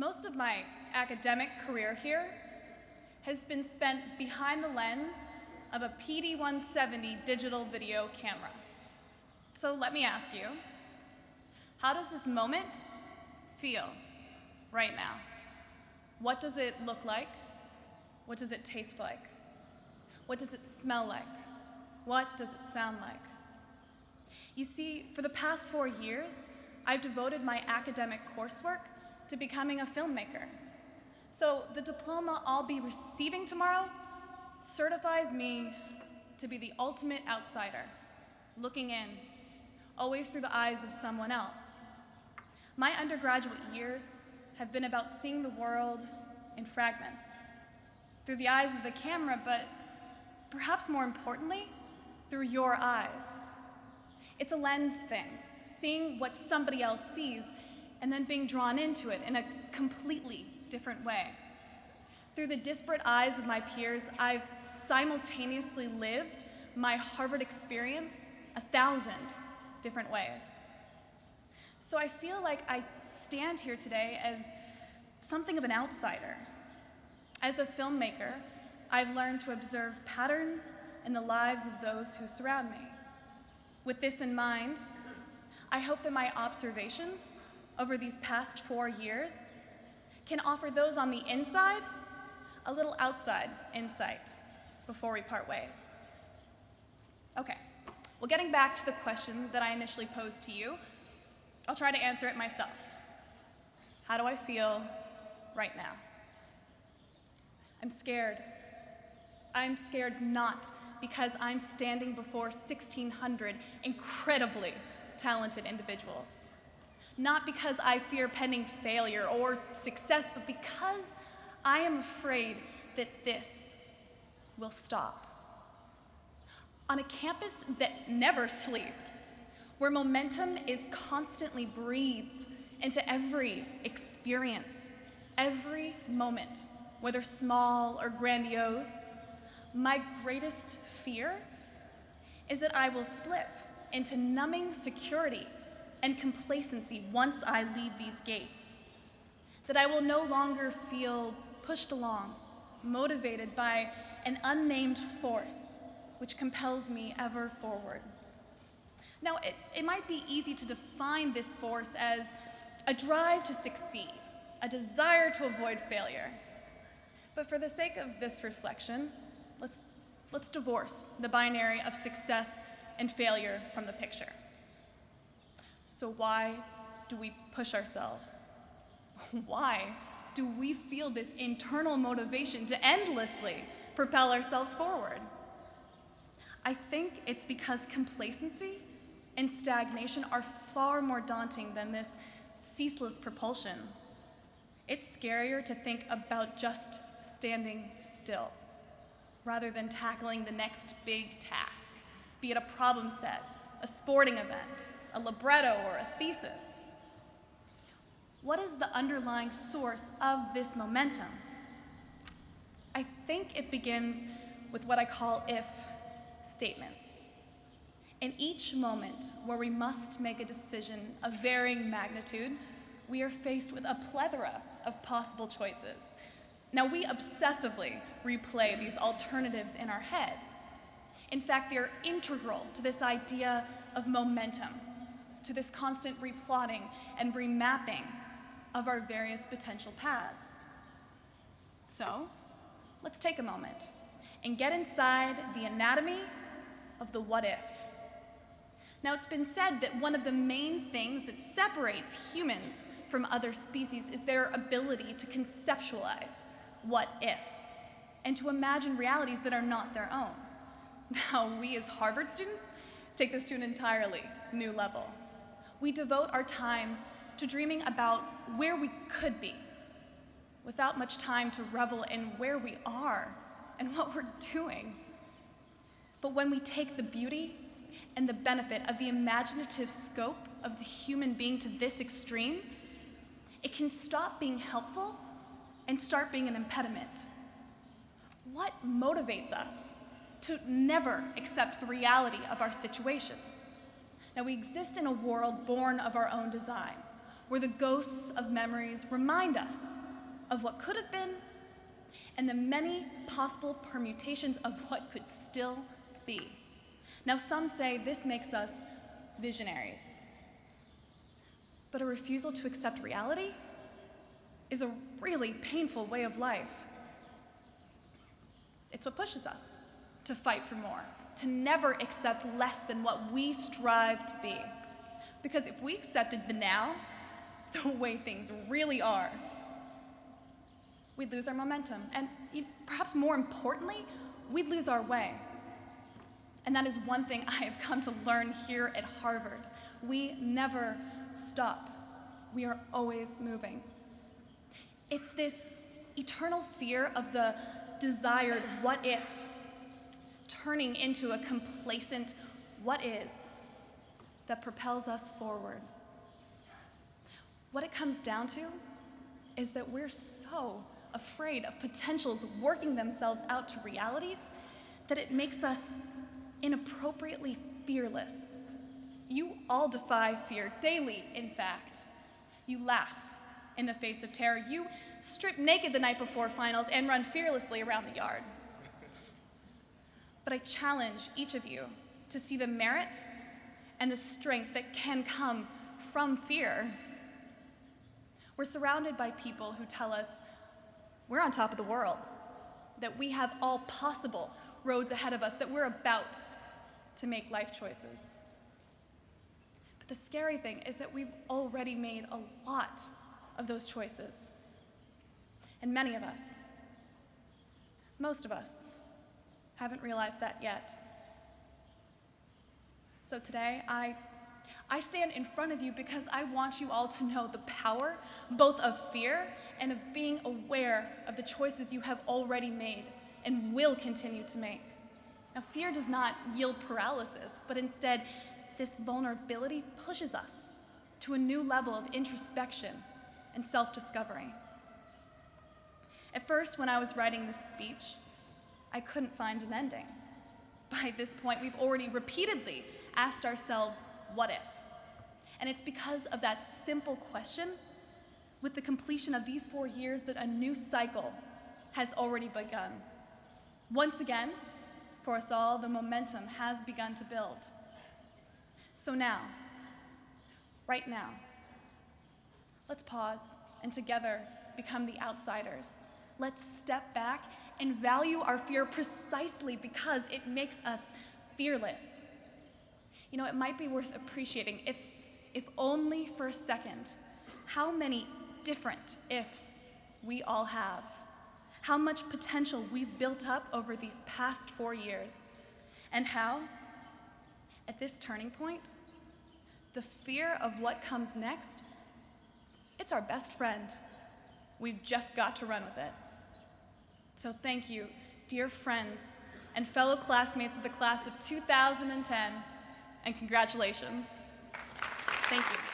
Most of my academic career here has been spent behind the lens of a PD-170 digital video camera. So let me ask you, how does this moment feel right now? What does it look like? What does it taste like? What does it smell like? What does it sound like? You see, for the past 4 years, I've devoted my academic coursework to becoming a filmmaker. So the diploma I'll be receiving tomorrow certifies me to be the ultimate outsider, looking in, always through the eyes of someone else. My undergraduate years have been about seeing the world in fragments, through the eyes of the camera, but perhaps more importantly, through your eyes. It's a lens thing, seeing what somebody else sees and then being drawn into it in a completely different way. Through the disparate eyes of my peers, I've simultaneously lived my Harvard experience 1,000 different ways. So I feel like I stand here today as something of an outsider. As a filmmaker, I've learned to observe patterns in the lives of those who surround me. With this in mind, I hope that my observations over these past 4 years can offer those on the inside a little outside insight before we part ways. Okay, well, getting back to the question that I initially posed to you, I'll try to answer it myself. How do I feel right now? I'm scared. I'm scared not because I'm standing before 1,600 incredibly talented individuals. Not because I fear pending failure or success, but because I am afraid that this will stop. On a campus that never sleeps, where momentum is constantly breathed into every experience, every moment, whether small or grandiose, my greatest fear is that I will slip into numbing security and complacency once I leave these gates, that I will no longer feel pushed along, motivated by an unnamed force which compels me ever forward. Now, it might be easy to define this force as a drive to succeed, a desire to avoid failure. But for the sake of this reflection, let's divorce the binary of success and failure from the picture. So why do we push ourselves? Why do we feel this internal motivation to endlessly propel ourselves forward? I think it's because complacency and stagnation are far more daunting than this ceaseless propulsion. It's scarier to think about just standing still rather than tackling the next big task, be it a problem set, a sporting event, a libretto, or a thesis. What is the underlying source of this momentum? I think it begins with what I call if statements. In each moment where we must make a decision of varying magnitude, we are faced with a plethora of possible choices. Now, we obsessively replay these alternatives in our head. In fact, they're integral to this idea of momentum, to this constant replotting and remapping of our various potential paths. So, let's take a moment and get inside the anatomy of the what if. Now, it's been said that one of the main things that separates humans from other species is their ability to conceptualize what if and to imagine realities that are not their own. Now, we as Harvard students take this to an entirely new level. We devote our time to dreaming about where we could be, without much time to revel in where we are and what we're doing. But when we take the beauty and the benefit of the imaginative scope of the human being to this extreme, it can stop being helpful and start being an impediment. What motivates us to never accept the reality of our situations? Now, we exist in a world born of our own design, where the ghosts of memories remind us of what could have been and the many possible permutations of what could still be. Now, some say this makes us visionaries. But a refusal to accept reality is a really painful way of life. It's what pushes us to fight for more, to never accept less than what we strive to be. Because if we accepted the now, the way things really are, we'd lose our momentum. And perhaps more importantly, we'd lose our way. And that is one thing I have come to learn here at Harvard. We never stop. We are always moving. It's this eternal fear of the desired what if turning into a complacent what is that propels us forward. What it comes down to is that we're so afraid of potentials working themselves out to realities that it makes us inappropriately fearless. You all defy fear daily, in fact. You laugh in the face of terror. You strip naked the night before finals and run fearlessly around the yard. But I challenge each of you to see the merit and the strength that can come from fear. We're surrounded by people who tell us we're on top of the world, that we have all possible roads ahead of us, that we're about to make life choices. But the scary thing is that we've already made a lot of those choices. And many of us, most of us, haven't realized that yet. So today, I stand in front of you because I want you all to know the power both of fear and of being aware of the choices you have already made and will continue to make. Now, fear does not yield paralysis, but instead, this vulnerability pushes us to a new level of introspection and self-discovery. At first, when I was writing this speech, I couldn't find an ending. By this point, we've already repeatedly asked ourselves, what if? And it's because of that simple question, with the completion of these 4 years, that a new cycle has already begun. Once again, for us all, the momentum has begun to build. So now, right now, let's pause and together become the outsiders. Let's step back and value our fear precisely because it makes us fearless. You know, it might be worth appreciating, if only for a second, how many different ifs we all have. How much potential we've built up over these past 4 years. And how, at this turning point, the fear of what comes next, it's our best friend. We've just got to run with it. So thank you, dear friends and fellow classmates of the class of 2010, and congratulations. Thank you.